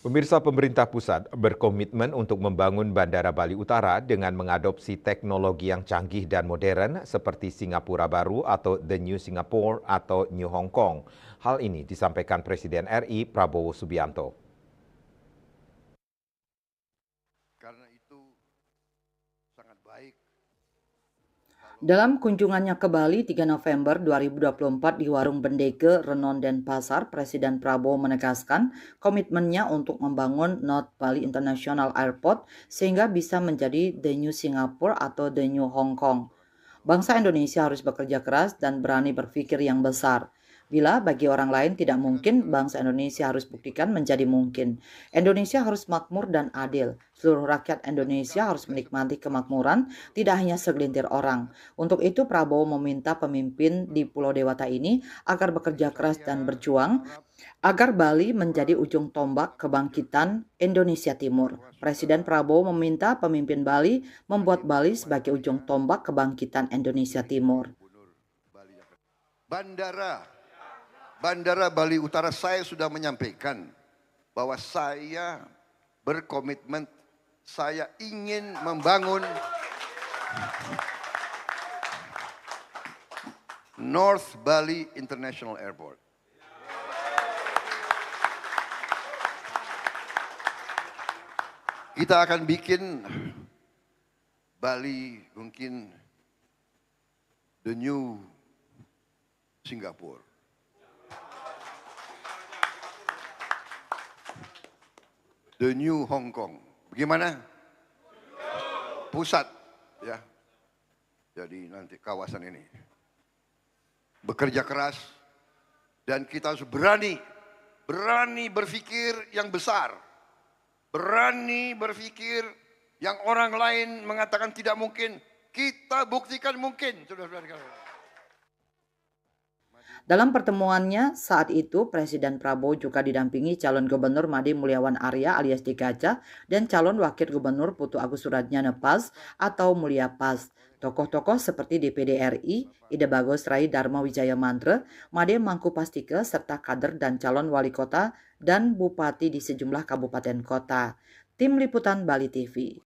Pemirsa, pemerintah pusat berkomitmen untuk membangun Bandara Bali Utara dengan mengadopsi teknologi yang canggih dan modern seperti Singapura Baru atau The New Singapore atau New Hong Kong. Hal ini disampaikan Presiden RI Prabowo Subianto. Karena itu sangat baik. Dalam kunjungannya ke Bali 3 November 2024 di Warung Bendeke, Renon, Denpasar, Presiden Prabowo menegaskan komitmennya untuk membangun North Bali International Airport sehingga bisa menjadi The New Singapore atau The New Hong Kong. Bangsa Indonesia harus bekerja keras dan berani berpikir yang besar. Bila bagi orang lain tidak mungkin, bangsa Indonesia harus buktikan menjadi mungkin. Indonesia harus makmur dan adil. Seluruh rakyat Indonesia harus menikmati kemakmuran, tidak hanya segelintir orang. Untuk itu Prabowo meminta pemimpin di Pulau Dewata ini agar bekerja keras dan berjuang agar Bali menjadi ujung tombak kebangkitan Indonesia Timur. Presiden Prabowo meminta pemimpin Bali membuat Bali sebagai ujung tombak kebangkitan Indonesia Timur. Bandara Bali Utara, saya sudah menyampaikan bahwa saya berkomitmen, saya ingin membangun North Bali International Airport. Kita akan bikin Bali mungkin the new Singapore. The new Hong Kong. Bagaimana? Pusat, ya. Jadi nanti kawasan ini bekerja keras dan kita harus berani berpikir yang besar, berani berpikir yang orang lain mengatakan tidak mungkin, kita buktikan mungkin, saudara-saudara. Dalam pertemuannya saat itu, Presiden Prabowo juga didampingi calon gubernur Made Mulyawan Arya alias Digaca dan calon wakil gubernur Putu Agus Suratjana PAS atau Mulia PAS. Tokoh-tokoh seperti DPD RI, Ide Bagus Rai Dharma Wijaya Mantra, Made Mangku Pastike, serta kader dan calon wali kota dan bupati di sejumlah kabupaten kota. Tim Liputan Bali TV.